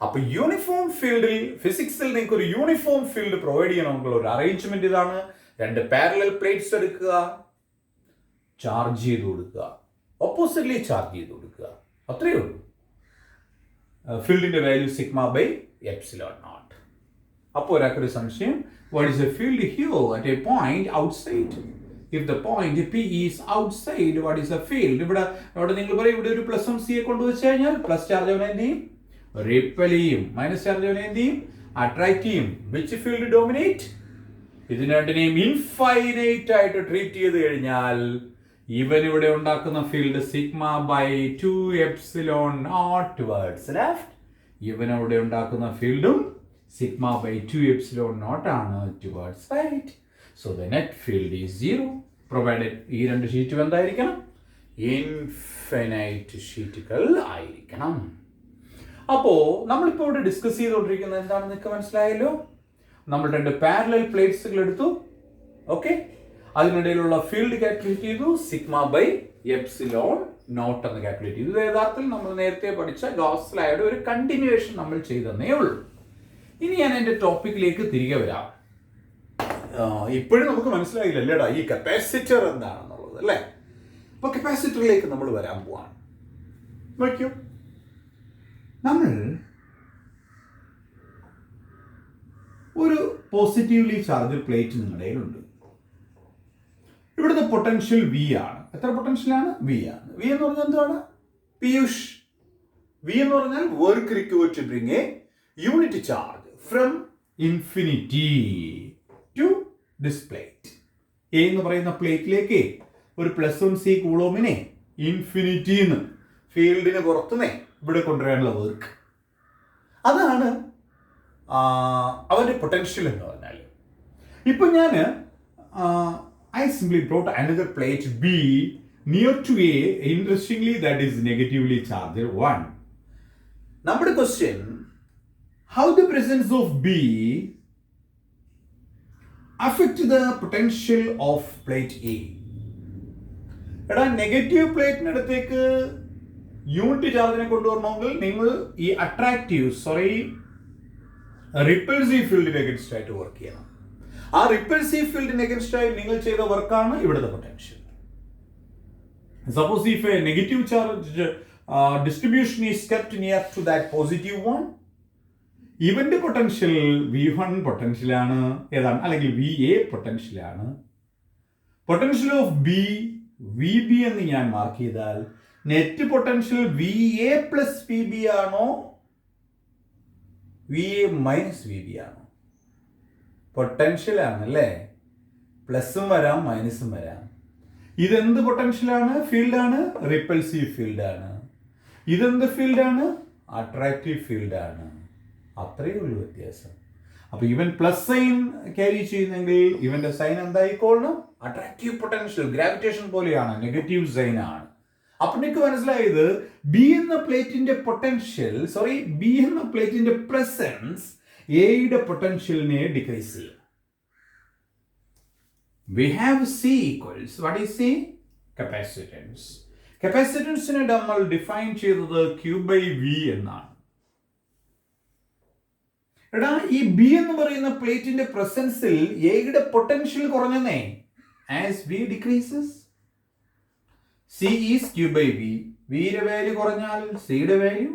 അപ്പൊ യൂണിഫോം ഫീൽഡിൽ ഫിസിക്സിൽ നിങ്ങൾക്ക് ഒരു യൂണിഫോം ഫീൽഡ് പ്രൊവൈഡ് ചെയ്യണമെങ്കിൽ ഒരു അറേഞ്ച്മെന്റ് ഇതാണ്. 2 പാരലൽ പ്ലേറ്റ്സ് എടുക്കുക, ചാർജ് ചെയ്ത് കൊടുക്കുക, ഓപ്പോസിറ്റ്ലി ചാർജ് ചെയ്ത് കൊടുക്കുക, അത്രയേ ഉള്ളൂ. ഫീൽഡിന്റെ value sigma by epsilon naught. അപ്പോൾ ഒരാൾക്കൊരു സംശയം, what is a field here at a point outside? If the point P is outside, what is a field? ഇവിടെ നിങ്ങൾ പറയും, ഇവിടെ ഒരു +1 സിയെ കൊണ്ടുവച്ച് കഴിഞ്ഞാൽ പ്ലസ് ചാർജ് അവനെ എന്ത് ചെയ്യും? റിപ്പൽ ചെയ്യും. മൈനസ് ചാർജ് അവനെ എന്ത് ചെയ്യും? അട്രാക്ട് ചെയ്യും. Which field dominate? ഇതിന് രണ്ടിനെയും ഇൻഫൈനൈറ്റ് ആയിട്ട് ട്രീറ്റ് ചെയ്ത് കഴിഞ്ഞാൽ ഇവൻ ഇവിടെ ഉണ്ടാക്കുന്ന field sigma by 2 epsilon naught towards left. ഇവൻ അവിടെ ഉണ്ടാക്കുന്ന ഫീൽഡും സിഗ്മ ബൈ 2 എപ്സിലോൺ നോട്ട് ആണ് towards right. So the net field is 0 provided ഈ 2 ഷീറ്റും എന്തായിരിക്കണം? ഇൻഫൈനൈറ്റ് ഷീറ്റുകൾ ആയിരിക്കണം. അപ്പോൾ നമ്മളിപ്പോൾ ഇവിടെ ഡിസ്കസ് ചെയ്തുകൊണ്ടിരിക്കുന്നത് എന്താണെന്ന് നിങ്ങൾക്ക് മനസ്സിലായല്ലോ. നമ്മൾ 2 പാരലൽ പ്ലേറ്റ്സുകൾ എടുത്തു, ഓക്കെ, അതിനിടയിലുള്ള ഫീൽഡ് കാൽക്കുലേറ്റ് ചെയ്തു, സിഗ്മ ബൈ എപ്സിലോൺ നോട്ട് എന്ന് കാൽക്കുലേറ്റ് ചെയ്തു. ഇത് യഥാർത്ഥത്തിൽ നമ്മൾ നേരത്തെ പഠിച്ച ഗൗസ് ലോയുടെ ഒരു കണ്ടിന്യൂവേഷൻ നമ്മൾ ചെയ്തതേ ഉള്ളൂ. ഇനി ഞാൻ എൻ്റെ ടോപ്പിക്കിലേക്ക് തിരികെ വരാം. ഇപ്പോഴും നമുക്ക് മനസ്സിലായില്ല അല്ലേടാ ഈ കപ്പാസിറ്റർ എന്താണെന്നുള്ളത്, അല്ലേ? അപ്പോൾ കപ്പാസിറ്ററിലേക്ക് നമ്മൾ വരാൻ പോവാണ്. നോക്കൂ, നമ്മൾ ഒരു പോസിറ്റീവ്ലി ചാർജ് പ്ലേറ്റ് നിങ്ങളുടെ കയ്യിലുണ്ട്. ഇവിടുത്തെ പൊട്ടൻഷ്യൽ വി ആണ്. എത്ര പൊട്ടൻഷ്യലാണ്? വി ആണ്. വി എന്ന് പറഞ്ഞാൽ എന്താണ്? പീയൂഷ്, വി എന്ന് പറഞ്ഞാൽ work required to bring a unit charge from infinity to this plate. A എന്ന് പറയുന്ന പ്ലേറ്റിലേക്ക് ഒരു +1 സി കൂളോമിനെ ഇൻഫിനിറ്റിന്ന് ഫീൽഡിന് പുറത്തുനിന്ന് ഇവിടെ കൊണ്ടുവരാനുള്ള വർക്ക്, അതാണ് അവൻ്റെ പൊട്ടൻഷ്യൽ എന്ന് പറഞ്ഞാൽ. ഇപ്പം ഞാൻ I simply brought another plate B near to A. Interestingly, that is negatively charged 1. Number question: how the presence of B affect the potential of plate A? എടാ, നെഗറ്റീവ് പ്ലേറ്റിനടുത്തേക്ക് യൂണിറ്റ് ചാർജിനെ കൊണ്ടുവരണമെങ്കിൽ നിങ്ങൾ ഈ റിപ്പൾസീവ് ഫീൽഡിനെ against ആയിട്ട് work ചെയ്യണം. ആ repulsive ഫീൽഡിന് against ആയി നിങ്ങൾ ചെയ്ത വർക്കാണ് ഇവിടുത്തെ potential. Suppose if a negative charge distribution is kept near to that positive one, ഇവന്റെ പൊട്ടൻഷ്യൽ V1 പൊട്ടൻഷ്യലാണ് ഏതാണ്, അല്ലെങ്കിൽ VA പൊട്ടൻഷ്യലാണ്. പൊട്ടൻഷ്യൽ ഓഫ് B VB എന്ന് ഞാൻ മാർക്ക് ചെയ്താൽ net potential VA plus VB ആണോ VA മൈനസ് VB ആണോ? പൊട്ടൻഷ്യൽ ആണല്ലേ, പ്ലസും വരാം മൈനസും വരാം. ഇതെന്ത് പൊട്ടൻഷ്യലാണ്? ഫീൽഡാണ്, റിപ്പൾസീവ് ഫീൽഡാണ്. ഇതെന്ത് ഫീൽഡാണ്? അട്രാക്റ്റീവ് ഫീൽഡാണ്. അത്രയേ ഉള്ളൂ വ്യത്യാസം. അപ്പോൾ ഇവൻ പ്ലസ് സൈൻ ക്യാരി ചെയ്യുന്നെങ്കിൽ ഇവന്റെ സൈൻ എന്തായിക്കോളണം? അട്രാക്റ്റീവ് പൊട്ടൻഷ്യൽ, ഗ്രാവിറ്റേഷൻ പോലെയാണ്, നെഗറ്റീവ് സൈൻ ആണ്. അപ്പൊ എനിക്ക് മനസ്സിലായത് ബി എന്ന പ്ലേറ്റിന്റെ പ്രസൻസ് എയുടെ പൊട്ടൻഷ്യലിനെ ഡിക്രീസ് ചെയ്യും. We have C equals, what is C? Capacitance. കപ്പാസിറ്റൻസിനെ നമ്മൾ ഡിഫൈൻ ചെയ്തത് Q/V എന്നാണ്. എടാ, ഈ ബി എന്ന് പറയുന്ന പ്ലേറ്റിന്റെ പ്രസൻസിൽ എയുടെ പൊട്ടൻഷ്യൽ കുറഞ്ഞേ. As V decreases, C is Q/V. വിയുടെ വാല്യൂ കുറഞ്ഞാൽ സിയുടെ value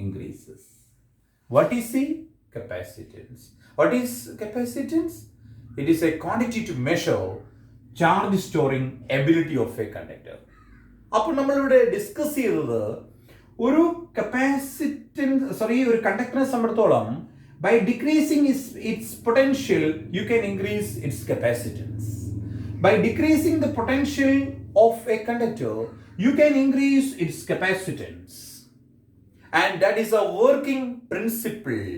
increases. What is C? Capacitance. What is capacitance? It is a quantity to measure charge storing ability of a conductor. അപ്പോൾ നമ്മളിവിടെ ഡിസ്കസ് ചെയ്തത് ഒരു ഒരു കണ്ടക്ടറിനെ സംബന്ധിച്ചിടത്തോളം by decreasing its potential you can increase its capacitance. By decreasing the potential of a conductor you can increase its capacitance, and that is a working principle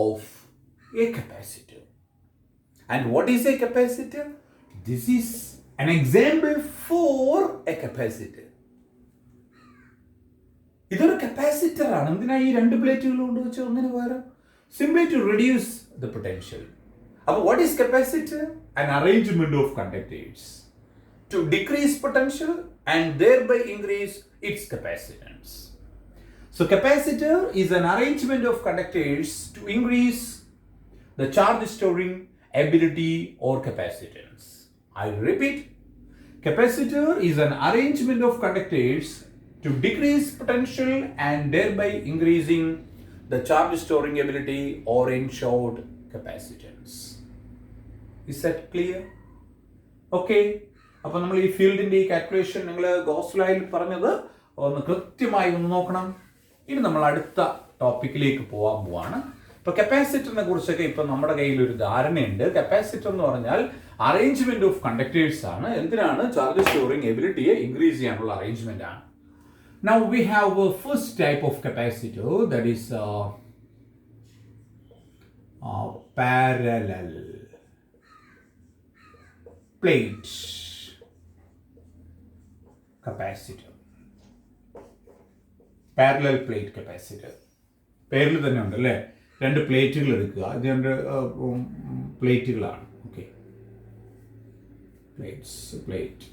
of a capacitor. And what is a capacitor? This is an example for a capacitor. ഇതൊരു capacitor ആണ്. എന്തിനാ ഈ രണ്ട് പ്ലേറ്റുകൾ കൊണ്ട് വെച്ച് ഒന്നിന് പകരം? Simply to reduce the potential. അപ്പോൾ what is capacitor? an arrangement of conductors to decrease potential and thereby increase its capacitance. So capacitor is an arrangement of conductors to increase the charge storing ability or capacitance. I repeat, capacitor is an arrangement of conductors to decrease potential and thereby increasing the charge storing ability, or in short, capacitance. Is that clear? Okay. അപ്പോൾ നമ്മൾ ഈ ഫീൽഡിൻ്റെ ഈ calculation നിങ്ങൾ goes ലോയിൽ പറഞ്ഞത് ഒന്ന് കൃത്യമായി ഒന്ന് നോക്കണം. ഇനി നമ്മൾ അടുത്ത ടോപ്പിക്കിലേക്ക് പോവാണ്. ഇപ്പോൾ കപ്പാസിറ്ററിനെ കുറിച്ചൊക്കെ ഇപ്പം നമ്മുടെ കയ്യിൽ ഒരു ധാരണയുണ്ട്. കപ്പാസിറ്റർ എന്ന് പറഞ്ഞാൽ അറേഞ്ച്മെന്റ് ഓഫ് കണ്ടക്ടേഴ്സ് ആണ്. എന്തിനാണ്? ചാർജ് സ്റ്റോറിംഗ് എബിലിറ്റിയെ ഇൻക്രീസ് ചെയ്യാനുള്ള അറേഞ്ച്മെന്റ് ആണ്. Now we have a first type of capacitor, that is parallel plate capacitor. Parallel plate capacitor. പേരിൽ തന്നെ ഉണ്ട് അല്ലേ? രണ്ട് പ്ലേറ്റുകൾ എടുക്കുക. ഇത് രണ്ട് പ്ലേറ്റുകളാണ്. Okay, plate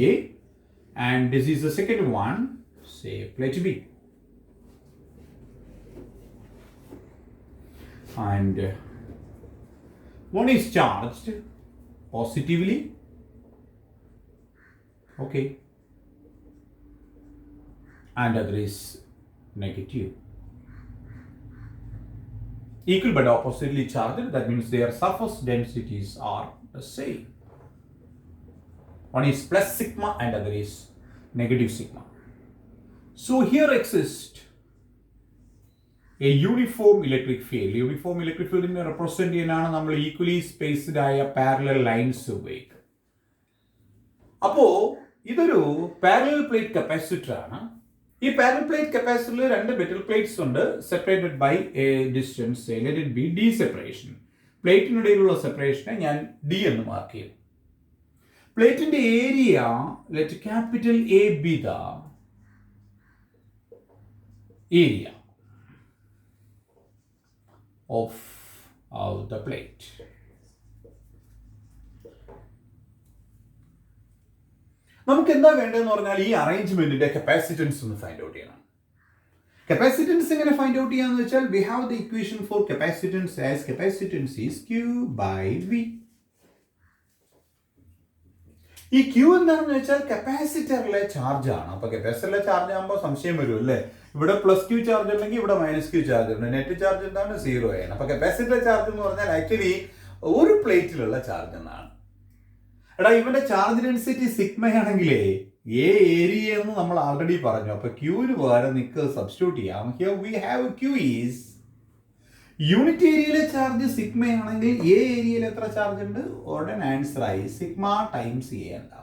A. And this is the second one, say plate B. And one is charged positively, okay, and other is negative. Equal but oppositely charged, that means their surface densities are the same. One is plus sigma and other is negative sigma. So here exists a uniform electric field. Uniform electric field in represent ചെയ്യാനാണ് നമ്മൾ equally spaced ആയ parallel lines ഉപയോഗിക്കുക. അപ്പോൾ ഇതൊരു parallel plate capacitor ആണ്. ഈ parallel plate കപ്പാസിറ്ററിൽ രണ്ട് മെറ്റൽ പ്ലേറ്റ്സ് ഉണ്ട്, separated by a distance, let it be D separation. പ്ലേറ്റിനിടയിലുള്ള സെപ്പറേഷനെ ഞാൻ ഡി എന്ന് മാർക്ക് ചെയ്യും. പ്ലേറ്റിന്റെ area, let capital A be the area of the plate. നമുക്ക് എന്താ വേണ്ടതെന്ന് പറഞ്ഞാൽ ഈ അറേഞ്ച്മെന്റിന്റെ കപ്പാസിറ്റൻസ് ഒന്ന് ഫൈൻഡ് ഔട്ട് ചെയ്യണം. കപ്പാസിറ്റൻസ് എങ്ങനെ ഫൈൻഡ് ഔട്ട് ചെയ്യാന്ന് വെച്ചാൽ we have the equation for capacitance as capacitance is Q by V. ഈ ക്യൂ എന്താണെന്ന് വെച്ചാൽ കപ്പാസിറ്ററിലെ ചാർജ് ആണ്. അപ്പൊ കപ്പാസിറ്ററിലെ ചാർജ് ആകുമ്പോൾ സംശയം വരും അല്ലേ? ഇവിടെ പ്ലസ് ക്യൂ ചാർജ് ഉണ്ടെങ്കിൽ ഇവിടെ മൈനസ് ക്യൂ ചാർജ് ഉണ്ട്. നെറ്റ് ചാർജ് എന്താണ്? 0 ആണ്. അപ്പൊ കപ്പാസിറ്റർ ചാർജ് എന്ന് പറഞ്ഞാൽ ആക്ച്വലി ഒരു പ്ലേറ്റിലുള്ള ചാർജ് എന്നാണ്. എടാ, ഇവന്റെ ചാർജ് ഡെൻസിറ്റി സിഗ്മയാണെങ്കിലേ ഏ ഏരിയ എന്ന് നമ്മൾ ആൾറെഡി പറഞ്ഞു. അപ്പൊ ക്യൂവിന് പകരം നിക്ക് സബ്സ്റ്റിറ്റ്യൂട്ട് ചെയ്യാം. Here we have Q is unit ഏരിയയിലെ ചാർജ് സിഗ്മയാണെങ്കിൽ എ ഏരിയയിൽ എത്ര ചാർജ് ഉണ്ട്? ഉടൻ ആൻസർ ആയി സിഗ്മ ടൈംസ് എ ഉണ്ടാവും.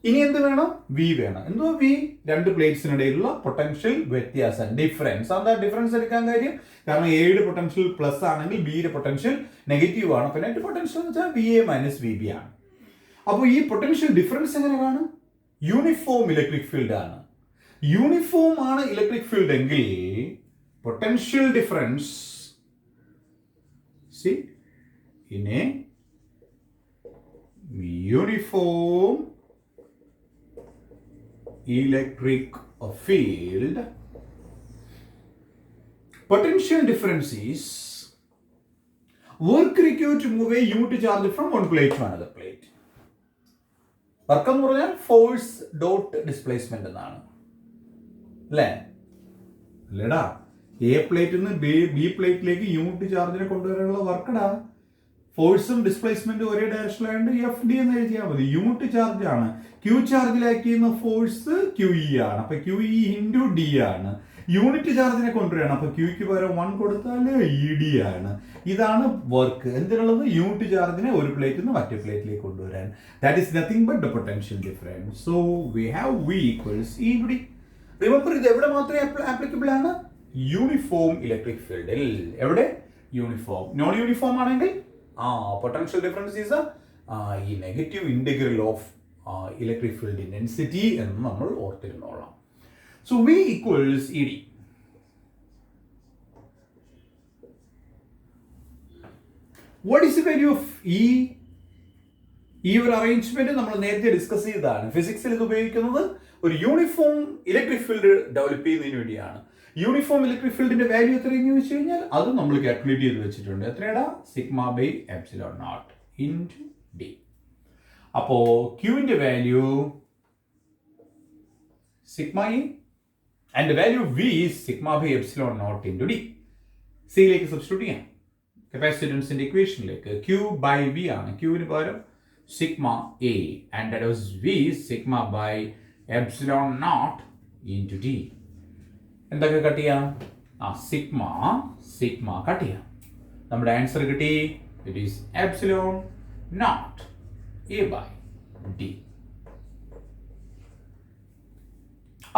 ഇനി എന്ത് വേണം? വി വേണം. എന്തോ വി? രണ്ട് പ്ലേറ്റ്സിനിടയിലുള്ള പൊട്ടൻഷ്യൽ വ്യത്യാസം, ഡിഫറൻസ്. എന്താ ഡിഫറൻസ് എടുക്കാൻ കാര്യം? കാരണം എയുടെ പൊട്ടൻഷ്യൽ പ്ലസ് ആണെങ്കിൽ ബിയുടെ പൊട്ടൻഷ്യൽ നെഗറ്റീവ് ആണ്. അപ്പൊ നെറ്റ് പൊട്ടൻഷ്യൽ എന്ന് വെച്ചാൽ V A minus V B ആണ്. അപ്പോൾ ഈ പൊട്ടൻഷ്യൽ ഡിഫറൻസ് എങ്ങനെ കാണും? യൂണിഫോം ഇലക്ട്രിക് ഫീൽഡ് ആണ്. യൂണിഫോം ആണ് ഇലക്ട്രിക് ഫീൽഡ് എങ്കിൽ potential difference, see, in a uniform electric field, potential difference is work required to move a unit charge from one plate to another plate. Work എന്ന് പറഞ്ഞാൽ force dot displacement എന്നാണ് അല്ലേ? അല്ലേടാ, A പ്ലേറ്റിൽ നിന്ന് B പ്ലേറ്റിലേക്ക് unit ചാർജിനെ കൊണ്ടുവരാനുള്ള വർക്കടാ. ഫോഴ്സും ഡിസ്പ്ലേസ്മെന്റും ഒരേ ഡയറക്ഷനിലായതുകൊണ്ട് എഫ് ഡി എന്ന് എഴുതിയാൽ മതി. യൂണിറ്റ് ചാർജ് ആണ്. ക്യൂ ചാർജിലാക്കി ചെയ്യുന്ന ഫോഴ്സ് ക്യു ഇ ആണ്. അപ്പൊ ക്യു ഇ ഇൻറ്റു ഡി ആണ്. യൂണിറ്റ് ചാർജിനെ കൊണ്ടുവരികയാണ്. അപ്പൊ ക്യൂക്ക് പകരം 1 കൊടുത്താൽ ഇ ഡി ആണ്. ഇതാണ് വർക്ക്. എന്തിനുള്ളത്? യൂണിറ്റ് ചാർജിനെ ഒരു പ്ലേറ്റിൽ നിന്ന് മറ്റേ പ്ലേറ്റിലേക്ക് കൊണ്ടുവരാൻ. That is nothing but the potential difference. So we have we equals E D. Remember, ഇത് എവിടെ മാത്രമേ ആപ്ലിക്കബിൾ ആണ്? യൂണിഫോം ഇലക്ട്രിക് ഫീൽഡിൽ. എവിടെ? യൂണിഫോം. നോൺ യൂണിഫോം ആണെങ്കിൽ പൊട്ടൻഷ്യൽ ഡിഫറൻസ് ഈസ് ഈ negative integral of electric field intensity എന്ന് നമ്മൾ ഓർത്തിരുന്നോളാം. So V equals ED. What is the value of E? ഈ ഒരു അറേഞ്ച്മെന്റ് നമ്മൾ നേരത്തെ ഡിസ്കസ് ചെയ്തതാണ്. ഫിസിക്സിൽ ഇത് ഉപയോഗിക്കുന്നത് ഒരു യൂണിഫോം ഇലക്ട്രിക് ഫീൽഡ് ഡെവലപ്പ് ചെയ്യുന്നതിന് വേണ്ടിയാണ്. യൂണിഫോം ഇലക്ട്രിക് ഫീൽഡിന്റെ വാല്യൂ എത്രയെന്ന് ചോദിച്ചു കഴിഞ്ഞാൽ അത് നമ്മൾ കാൽക്കുലേറ്റ് ചെയ്ത് വെച്ചിട്ടുണ്ട്. എത്രയാടാ? Sigma by epsilon naught into D. അപ്പോ ക്യൂവിന്റെ value sigma E and the value V is sigma by epsilon naught into D. C lake substitute ചെയ്യാം. കപ്പാസിറ്റൻസിന്റെ ഇക്വേഷനിലേക്ക് Q by V ആണ്. Q ന് പകരം sigma A and that was V sigma by epsilon naught into D. എന്തൊക്കെ cut ചെയ്യാം? Sigma cut ചെയ്യാം. നമ്മുടെ answer കിട്ടി. It is epsilon naught A by D.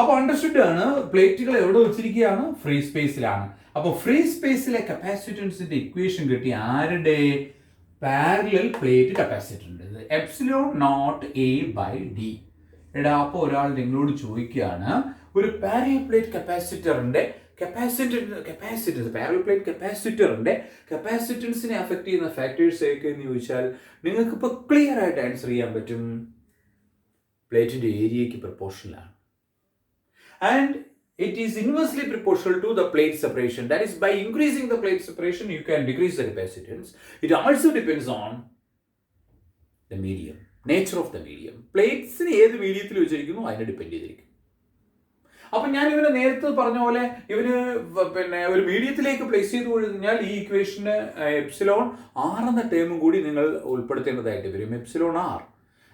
അപ്പോൾ അണ്ടർസ്റ്റുഡ് ആണ്. പ്ലേറ്റുകൾ എവിടെ വെച്ചിരിക്കുകയാണ്? ഫ്രീ സ്പേസിലാണ്. അപ്പോൾ ഫ്രീ സ്പേസിലെ കപ്പാസിറ്റൻസിന്റെ ഇക്വേഷൻ കിട്ടി ആരുടെ? പാരലൽ പ്ലേറ്റ് കപ്പാസിറ്ററിന്റെ epsilon naught A by D. എടാ, അപ്പോൾ ഒരാൾ നിങ്ങളോട് ചോദിക്കുകയാണ്, ഒരു പാരലൽ പ്ലേറ്റ് കപ്പാസിറ്ററിന്റെ പാരലൽ പ്ലേറ്റ് കപ്പാസിറ്ററിന്റെ കപ്പാസിറ്റൻസിനെ അഫക്ട് ചെയ്യുന്ന ഫാക്ടേഴ്സ് ഏതൊക്കെ എന്ന് ചോദിച്ചാൽ നിങ്ങൾക്ക് ഇപ്പോൾ ക്ലിയർ ആയിട്ട് ആൻസർ ചെയ്യാൻ പറ്റും. പ്ലേറ്റിന്റെ ഏരിയയ്ക്ക് പ്രൊപ്പോർഷനിലാണ്. And it is inversely proportional to the plate separation. That is, by increasing the plate separation, you can decrease the capacitance. It also depends on the medium, nature of the medium. Plates ഏത് മീഡിയത്തിൽ വെച്ചിരിക്കുന്നു അതിനെ depend ചെയ്തിരിക്കും. അപ്പം ഞാൻ ഇവനെ നേരത്തെ പറഞ്ഞ പോലെ ഇവന് ഒരു മീഡിയത്തിലേക്ക് പ്ലേസ് ചെയ്ത് കഴിഞ്ഞാൽ ഈ ഇക്വേഷന് എപ്സിലോൺ ആർ എന്ന ടേമും കൂടി നിങ്ങൾ ഉൾപ്പെടുത്തേണ്ടതായിട്ട് വരും. Epsilon R.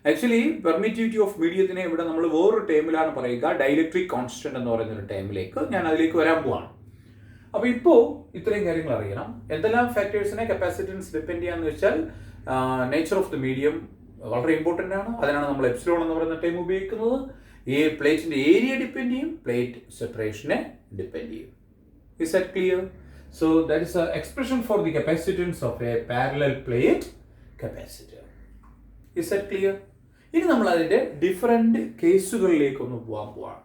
Actually permittivity of മീഡിയത്തിനെ ഇവിടെ നമ്മൾ വേറൊരു ടേമിലാണ് പറയുക, ഡൈലക്ട്രിക് കോൺസ്റ്റന്റ് എന്ന് പറയുന്ന ഒരു ടേമിലേക്ക്. ഞാൻ അതിലേക്ക് വരാൻ പോവാണ്. അപ്പോൾ ഇപ്പോൾ ഇത്രയും കാര്യങ്ങൾ അറിയണം. എന്തെല്ലാം ഫാക്ടേഴ്സിനെ കപ്പാസിറ്റൻസ് ഡിപ്പെൻഡ് ചെയ്യാന്ന് വെച്ചാൽ നേച്ചർ ഓഫ് ദി മീഡിയം വളരെ ഇമ്പോർട്ടൻ്റ് ആണ്. അതിനാണ് നമ്മൾ എപ്സിലോൺ എന്ന് പറയുന്ന ടൈം ഉപയോഗിക്കുന്നത്. ഈ പ്ലേറ്റിന്റെ ഏരിയ ഡിപ്പെൻഡ് ചെയ്യും, പ്ലേറ്റ് സെപ്പറേഷനെ ഡിപ്പെൻഡ് ചെയ്യും. Is that clear? So that is A expression for the capacitance of A parallel plate capacitor. Is that clear? ഇനി നമ്മൾ അതിന്റെ ഡിഫറെന്റ് കേസുകളിലേക്ക് ഒന്ന് പോകാൻ പോവാണ്.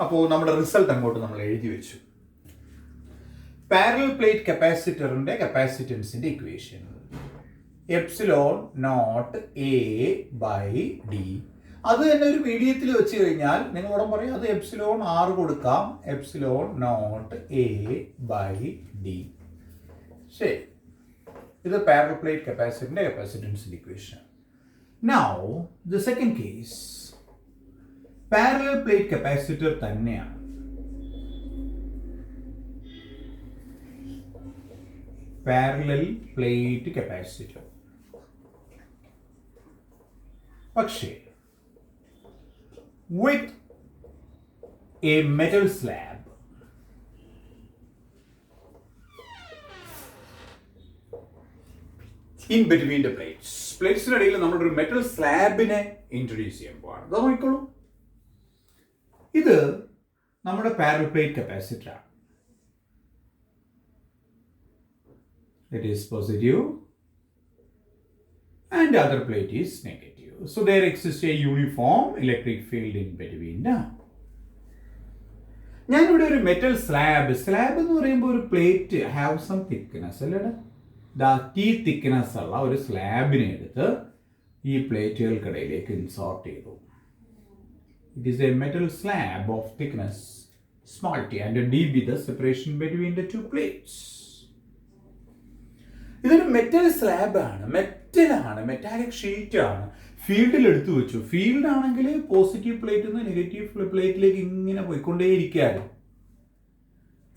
അപ്പോൾ നമ്മുടെ റിസൾട്ട് അങ്ങോട്ട് നമ്മൾ എഴുതി വെച്ചു. പാരലൽ പ്ലേറ്റ് കപ്പാസിറ്ററിന്റെ കപ്പാസിറ്റൻസിന്റെ equation epsilon naught A by D. അത് തന്നെ ഒരു മീഡിയത്തിൽ വെച്ച് കഴിഞ്ഞാൽ നിങ്ങളോട് പറയും അത് എപ്സിലോൺ ആർ കൊടുക്കാം. Epsilon naught A by D. ശരി, ഇത് പാരലൽ പ്ലേറ്റ് കപ്പാസിറ്ററിന്റെ കപ്പാസിറ്റൻസിന്റെ equation. Now the second case parallel plate capacitor തന്നെയാണ്. പാരലൽ പ്ലേറ്റ് കപ്പാസിറ്റർ, പക്ഷേ with a metal slab in between the plates. പ്ലേറ്റ്സിന് ഇടയിൽ നമ്മളൊരു മെറ്റൽ സ്ലാബിനെ ഇൻട്രൊഡ്യൂസ് ചെയ്യാൻ പോവാണ്. അത് നോക്കിക്കോളൂ. ഇത് നമ്മുടെ പാരലൽ പ്ലേറ്റ് കപ്പാസിറ്റർ ആണ്. It is positive and the other plate is negative. So there exists a uniform electric field in between them. ഞാനിവിടെ ഒരു മെറ്റൽ സ്ലാബ് എന്ന് പറയുമ്പോൾ ഒരു പ്ലേറ്റ് ഹാവ് സം തിക്നെസ് അല്ലേടാ. ഈ തിക്നെസ് ഉള്ള ഒരു സ്ലാബിനെ എടുത്ത് ഈ പ്ലേറ്റുകൾക്കിടയിലേക്ക് ഇൻസോർട്ട് ചെയ്തു. It is A metal slab of thickness small T and D B the separation between the two plates. ഇതൊരു മെറ്റൽ സ്ലാബാണ്, മെറ്റലാണ്, മെറ്റാലിക് ഷീറ്റ് ആണ്. ഫീൽഡിൽ എടുത്തു വെച്ചു. ഫീൽഡ് ആണെങ്കിൽ പോസിറ്റീവ് പ്ലേറ്റിൽ നിന്ന് നെഗറ്റീവ് പ്ലേറ്റിലേക്ക് ഇങ്ങനെ പോയിക്കൊണ്ടേയിരിക്കുകയാണ്.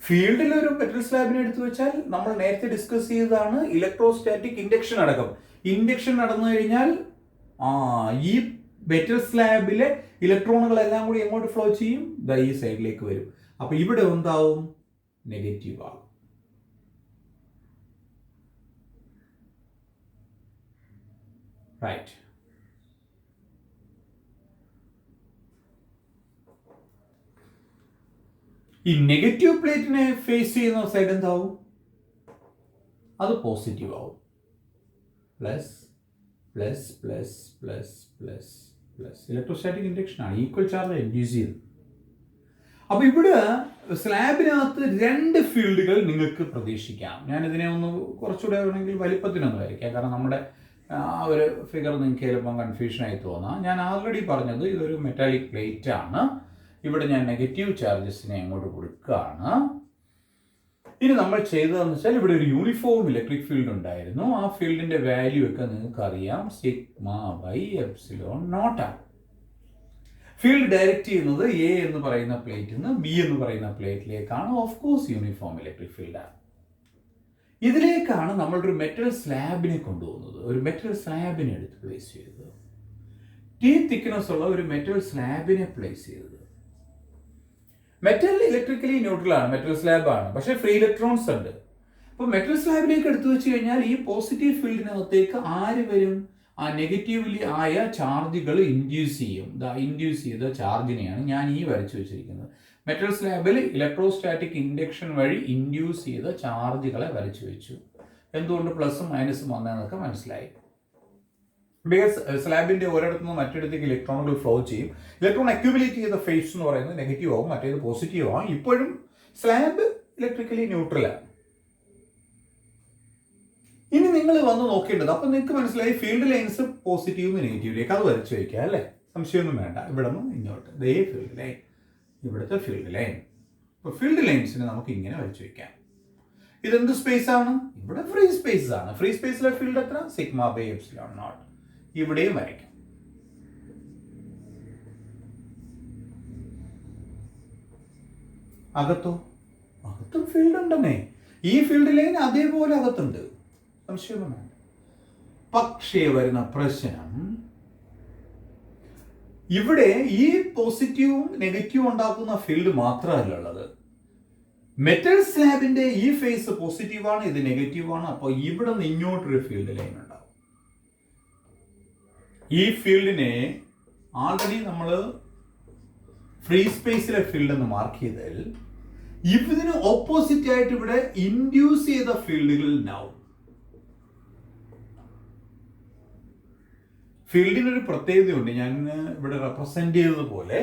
ഫീൽഡിൽ ഒരു മെറ്റൽ സ്ലാബിനെ എടുത്തു വെച്ചാൽ നമ്മൾ നേരത്തെ ഡിസ്കസ് ചെയ്തതാണ് ഇലക്ട്രോസ്റ്റാറ്റിക് ഇൻഡക്ഷൻ അടക്കം. ഇൻഡക്ഷൻ നടന്നു കഴിഞ്ഞാൽ ഈ മെറ്റൽ സ്ലാബിലെ ഇലക്ട്രോണുകളെല്ലാം കൂടി എങ്ങോട്ട് ഫ്ലോ ചെയ്യും? ഈ സൈഡിലേക്ക് വരും. അപ്പൊ ഇവിടെ എന്താവും? നെഗറ്റീവ് ആകും. റൈറ്റ്. ഈ നെഗറ്റീവ് പ്ലേറ്റിനെ ഫേസ് ചെയ്യുന്ന സൈഡ് എന്താവും? അത് പോസിറ്റീവ് ആവും. Plus plus plus plus plus plus electrostatic induction ആണ്, ഈക്വൽ ചാർജ് ഇൻഡ്യൂസ് ചെയ്ത്. അപ്പൊ ഇവിടെ സ്ലാബിനകത്ത് 2 ഫീൽഡുകൾ നിങ്ങൾക്ക് പ്രതീക്ഷിക്കാം. ഞാനിതിനെ ഒന്ന് കുറച്ചുകൂടെ വേണമെങ്കിൽ വലിപ്പത്തിനൊന്ന് വരയ്ക്കാം, കാരണം നമ്മുടെ ഒരു ഫിഗർ നിങ്ങൾക്ക് ചിലപ്പം കൺഫ്യൂഷനായി തോന്നാം. ഞാൻ ആൾറെഡി പറഞ്ഞത് ഇതൊരു മെറ്റാലിക് പ്ലേറ്റ് ആണ്. ഇവിടെ ഞാൻ നെഗറ്റീവ് ചാർജസിനെ അങ്ങോട്ട് കൊടുക്കുകയാണ്. ഇനി നമ്മൾ ചെയ്തതെന്ന് വെച്ചാൽ ഇവിടെ ഒരു യൂണിഫോം ഇലക്ട്രിക് ഫീൽഡ് ഉണ്ടായിരുന്നു. ആ ഫീൽഡിന്റെ വാല്യൂ ഒക്കെ നിങ്ങൾക്ക് അറിയാം, σ/ε0 ആണ്. ഫീൽഡ് ഡയറക്റ്റ് ചെയ്യുന്നത് എ എന്ന് പറയുന്ന പ്ലേറ്റിൽ നിന്ന് ബി എന്ന് പറയുന്ന പ്ലേറ്റിലേക്കാണ്. ഓഫ് കോഴ്സ് യൂണിഫോം ഇലക്ട്രിക് ഫീൽഡാണ്. ഇതിലേക്കാണ് നമ്മളൊരു മെറ്റൽ സ്ലാബിനെ കൊണ്ടുപോകുന്നത്. ഒരു മെറ്റൽ സ്ലാബിനെ എടുത്ത് പ്ലേസ് ചെയ്തത്, T തിക്നെസ് ഉള്ള ഒരു മെറ്റൽ സ്ലാബിനെ പ്ലേസ് ചെയ്തത്. മെറ്റൽ ഇലക്ട്രിക്കലി ന്യൂട്രൽ ആണ്, മെറ്റൽ സ്ലാബ് ആണ്, പക്ഷേ ഫ്രീ ഇലക്ട്രോൺസ് ഉണ്ട്. അപ്പോൾ മെറ്റൽ സ്ലാബിലേക്ക് എടുത്തു വെച്ച് കഴിഞ്ഞാൽ ഈ പോസിറ്റീവ് ഫീൽഡിനകത്തേക്ക് ആര് വരും? ആ നെഗറ്റീവ്ലി ആയ ചാർജുകൾ ഇൻഡ്യൂസ് ചെയ്യും. ഇൻഡ്യൂസ് ചെയ്ത ചാർജിനെയാണ് ഞാൻ ഈ വരച്ചു വെച്ചിരിക്കുന്നത്. മെറ്റൽ സ്ലാബിൽ ഇലക്ട്രോസ്റ്റാറ്റിക് ഇൻഡക്ഷൻ വഴി ഇൻഡ്യൂസ് ചെയ്ത ചാർജുകളെ വരച്ചു വെച്ചു. എന്തുകൊണ്ട് പ്ലസും മൈനസും വന്നതെന്നൊക്കെ മനസ്സിലായി. ബിക്കോസ് സ്ലാബിന്റെ ഒരിടത്തു നിന്ന് മറ്റിടത്തേക്ക് ഇലക്ട്രോണുകൾ ഫ്ലോ ചെയ്യും. ഇലക്ട്രോൺ അക്യുമുലേറ്റ് ചെയ്ത ഫേസ് എന്ന് പറയുന്നത് നെഗറ്റീവ് ആവും, മറ്റേത് പോസിറ്റീവ് ആവും. ഇപ്പോഴും സ്ലാബ് ഇലക്ട്രിക്കലി ന്യൂട്രലാണ്. ഇനി നിങ്ങൾ വന്ന് നോക്കേണ്ടത്, അപ്പൊ നിങ്ങൾക്ക് മനസ്സിലായി ഫീൽഡ് ലൈൻസ് പോസിറ്റീവ് നെഗറ്റീവിലേക്ക് അത് വരച്ചു വയ്ക്കുക അല്ലേ, സംശയമൊന്നും വേണ്ട. ഇവിടെ നിന്ന് ഇങ്ങോട്ട് ദേ ഫീൽഡ് ലൈൻ, ഇവിടുത്തെ ഫീൽഡ് ലൈൻ. ഇപ്പൊ ഫീൽഡ് ലൈൻസിനെ നമുക്ക് ഇങ്ങനെ വരച്ചു വയ്ക്കാം. ഇതെന്ത് സ്പേസ് ആണ്? ഇവിടെ ഫ്രീ സ്പേസ് ആണ്. ഫ്രീ സ്പേസിലെ ഫീൽഡ് എത്ര? σ/ε0. ഇവിടെയും വരയ്ക്കാം. അകത്തും ഫീൽഡ് ഉണ്ടെന്നേ. ഈ ഫീൽഡ് ലൈൻ അതേപോലെ അകത്തുണ്ട്, സംശയമൊന്നും വേണ്ട. പക്ഷേ വരുന്ന പ്രശ്നം, ഇവിടെ ഈ പോസിറ്റീവും നെഗറ്റീവും ഉണ്ടാക്കുന്ന ഫീൽഡ് മാത്രമല്ല ഉള്ളത്. മെറ്റൽ സ്ലാബിന്റെ ഈ ഫേസ് പോസിറ്റീവാണ്, ഇത് നെഗറ്റീവാണ്. അപ്പോൾ ഇവിടെ നിന്ന് ഇങ്ങോട്ടൊരു ഫീൽഡ് ലൈൻ ഉണ്ടാവും. ഈ ഫീൽഡിനെ ആൾറെഡി നമ്മൾ ഫ്രീ സ്പേസിലെ ഫീൽഡ് എന്ന് മാർക്ക് ചെയ്താൽ ഇതിന് ഓപ്പോസിറ്റ് ആയിട്ട് ഇവിടെ ഇൻഡ്യൂസ് ചെയ്ത ഫീൽഡുകൾ ഉണ്ടാവും. ഫീൽഡിനൊരു പ്രത്യേകതയുണ്ട്, ഞാൻ ഇവിടെ റെപ്രസെന്റ് ചെയ്തതുപോലെ